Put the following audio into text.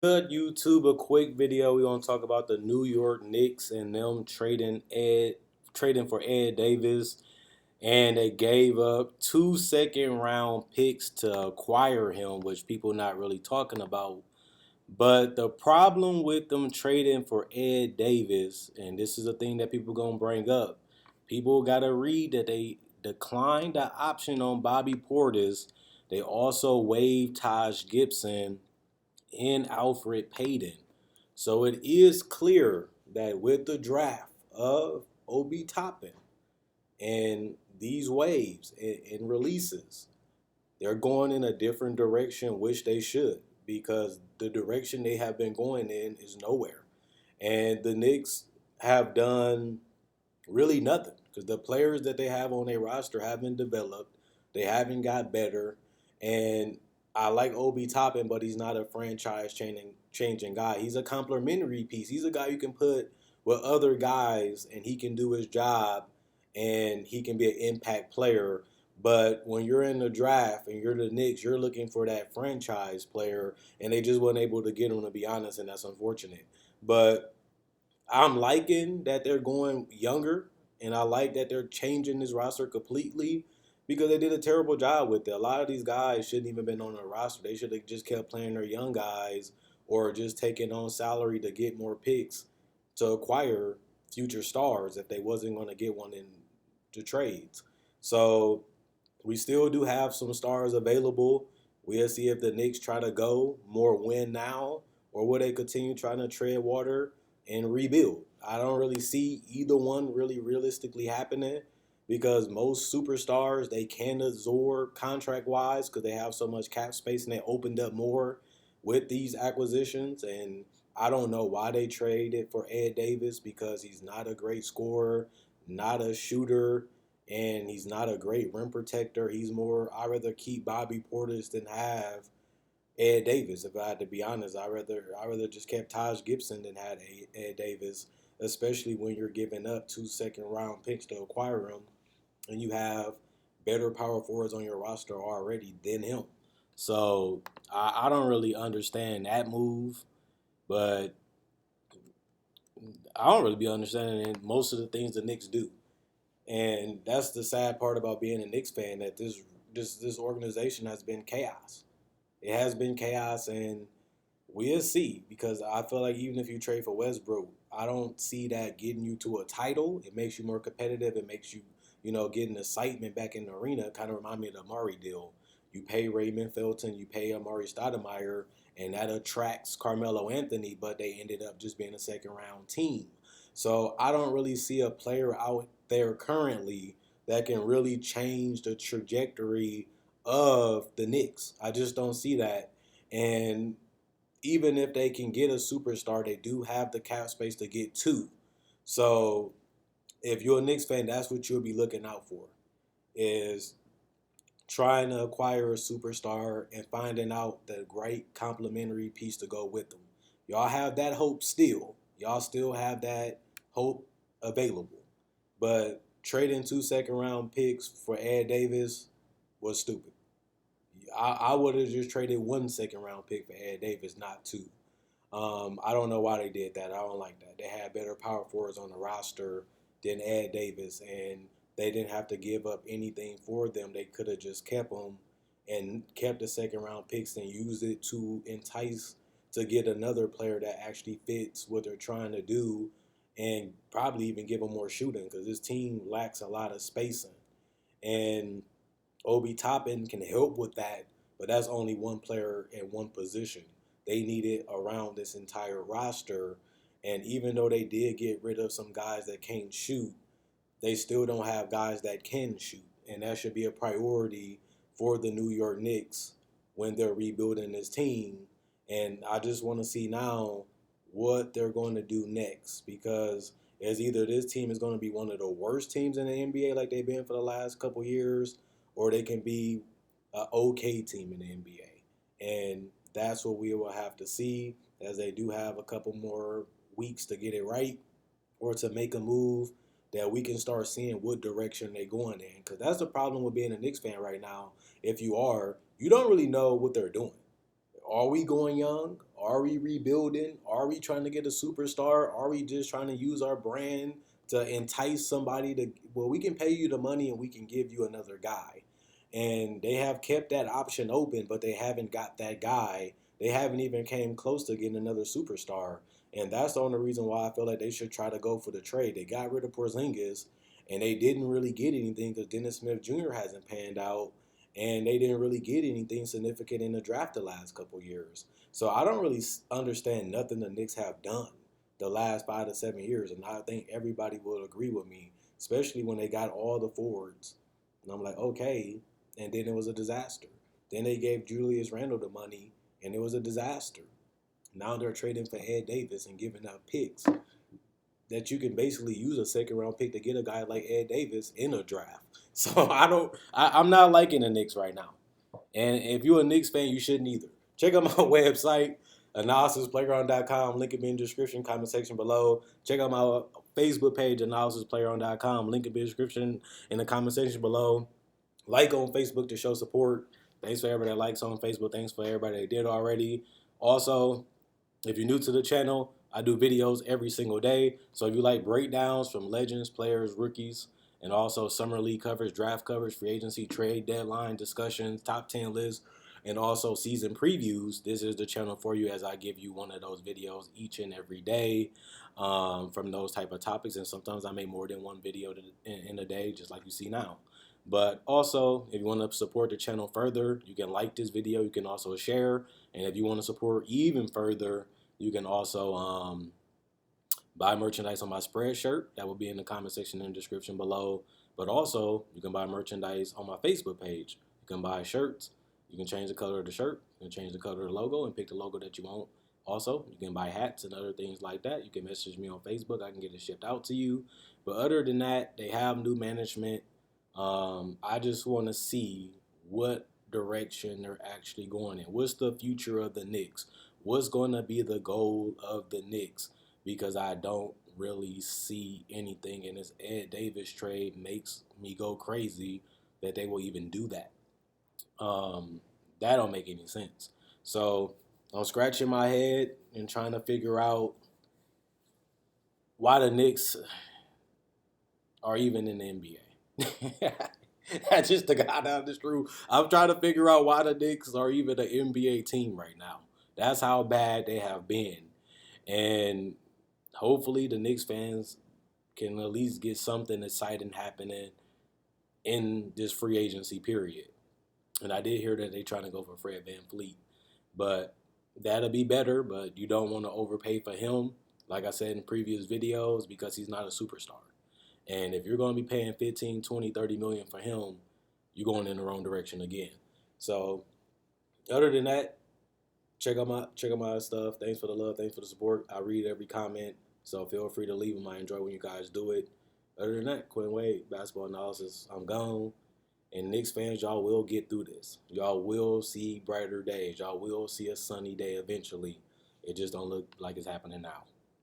Good YouTube, a quick video. We want to talk about the New York Knicks and them trading for Ed Davis, and they gave up 2 second round picks to acquire him, which people not really talking about. But the problem with them trading for Ed Davis, and this is a thing that people gonna bring up, people gotta read that they declined the option on Bobby Portis. They also waived Taj Gibson and Alfred Payton. So it is clear that with the draft of Obi Toppin and these waves and releases, they're going in a different direction, which they should, because the direction they have been going in is nowhere. And the Knicks have done really nothing because the players that they have on their roster haven't developed, they haven't got better, and I like Obi Toppin, but he's not a franchise changing guy. He's a complementary piece. He's a guy you can put with other guys, and he can do his job, and he can be an impact player. But when you're in the draft and you're the Knicks, you're looking for that franchise player, and they just weren't able to get him, to be honest, and that's unfortunate. But I'm liking that they're going younger, and I like that they're changing this roster completely because they did a terrible job with it. A lot of these guys shouldn't even been on the roster. They should have just kept playing their young guys or just taking on salary to get more picks to acquire future stars if they wasn't going to get one in the trades. So we still do have some stars available. We'll see if the Knicks try to go more win now or will they continue trying to tread water and rebuild. I don't really see either one really realistically happening because most superstars they can absorb contract wise because they have so much cap space and they opened up more with these acquisitions. And I don't know why they traded for Ed Davis because he's not a great scorer, not a shooter, and he's not a great rim protector. He's more. I'd rather keep Bobby Portis than have Ed Davis. If I had to be honest, I rather just kept Taj Gibson than had Ed Davis, especially when you're giving up 2 second round picks to acquire him, and you have better power forwards on your roster already than him. So I don't really understand that move, but I don't really be understanding most of the things the Knicks do. And that's the sad part about being a Knicks fan that this organization has been chaos. It has been chaos, and we'll see because I feel like even if you trade for Westbrook, I don't see that getting you to a title. It makes you more competitive. It makes you, getting excitement back in the arena. Kind of remind me of the Amari deal. You pay Raymond Felton, you pay Amari Stoudemire, and that attracts Carmelo Anthony, but they ended up just being a second round team. So I don't really see a player out there currently that can really change the trajectory of the Knicks. I just don't see that. And even if they can get a superstar, they do have the cap space to get two. So if you're a Knicks fan, that's what you'll be looking out for is trying to acquire a superstar and finding out the great complementary piece to go with them. Y'all have that hope still. Y'all still have that hope available. But trading 2 second round picks for Ed Davis was stupid. I would have just traded 1 second round pick for Ed Davis, not two. I don't know why they did that. I don't like that. They had better power forwards on the roster than Ed Davis, and they didn't have to give up anything for them. They could have just kept them and kept the second round picks and used it to entice to get another player that actually fits what they're trying to do and probably even give them more shooting because this team lacks a lot of spacing. And Obi Toppin can help with that, but that's only one player in one position. They need it around this entire roster. And even though they did get rid of some guys that can't shoot, they still don't have guys that can shoot. And that should be a priority for the New York Knicks when they're rebuilding this team. And I just want to see now what they're going to do next because it's either this team is going to be one of the worst teams in the NBA like they've been for the last couple years, or they can be an okay team in the NBA. And that's what we will have to see as they do have a couple more weeks to get it right or to make a move that we can start seeing what direction they're going in. Because that's the problem with being a Knicks fan right now. If you are, you don't really know what they're doing. Are we going young? Are we rebuilding? Are we trying to get a superstar? Are we just trying to use our brand to entice somebody to, well, we can pay you the money and we can give you another guy. And they have kept that option open, but they haven't got that guy. They haven't even came close to getting another superstar. And that's the only reason why I feel like they should try to go for the trade. They got rid of Porzingis and they didn't really get anything because Dennis Smith Jr. hasn't panned out and they didn't really get anything significant in the draft the last couple years. So I don't really understand nothing the Knicks have done the last 5 to 7 years, and I think everybody will agree with me, especially when they got all the forwards. And I'm like, okay, and then it was a disaster. Then they gave Julius Randle the money, and it was a disaster. Now they're trading for Ed Davis and giving up picks that you can basically use a second round pick to get a guy like Ed Davis in a draft. So I'm not liking the Knicks right now. And if you're a Knicks fan, you shouldn't either. Check out my website, analysisplayground.com. Link in the description, comment section below. Check out my Facebook page, analysisplayground.com. Link in the description in the comment section below. Like on Facebook to show support. Thanks for everybody that likes on Facebook. Thanks for everybody that did already. Also, if you're new to the channel, I do videos every single day. So if you like breakdowns from legends, players, rookies, and also summer league coverage, draft coverage, free agency, trade deadline discussions, top 10 lists, and also season previews, this is the channel for you as I give you one of those videos each and every day from those type of topics. And sometimes I make more than one video in a day, just like you see now. But also, if you want to support the channel further, you can like this video. You can also share. And if you want to support even further, you can also buy merchandise on my spread shirt. That will be in the comment section in the description below. But also, you can buy merchandise on my Facebook page. You can buy shirts. You can change the color of the shirt. You can change the color of the logo and pick the logo that you want. Also, you can buy hats and other things like that. You can message me on Facebook. I can get it shipped out to you. But other than that, they have new management. I just want to see what direction they're actually going in. What's the future of the Knicks? What's going to be the goal of the Knicks? Because I don't really see anything in this Ed Davis trade makes me go crazy that they will even do that. That don't make any sense. So I'm scratching my head and trying to figure out why the Knicks are even in the NBA. That's just the God honest truth. I'm trying to figure out why the Knicks are even an NBA team right now. That's how bad they have been. And hopefully the Knicks fans can at least get something exciting happening in this free agency period. And I did hear that they're trying to go for Fred VanVleet. But that'll be better, but you don't want to overpay for him, like I said in previous videos, because he's not a superstar. And if you're going to be paying 15, 20, 30 million for him, you're going in the wrong direction again. So other than that, check out my stuff. Thanks for the love. Thanks for the support. I read every comment, so feel free to leave them. I enjoy when you guys do it. Other than that, Quinn Wade, basketball analysis. I'm gone. And Knicks fans, y'all will get through this. Y'all will see brighter days. Y'all will see a sunny day eventually. It just don't look like it's happening now.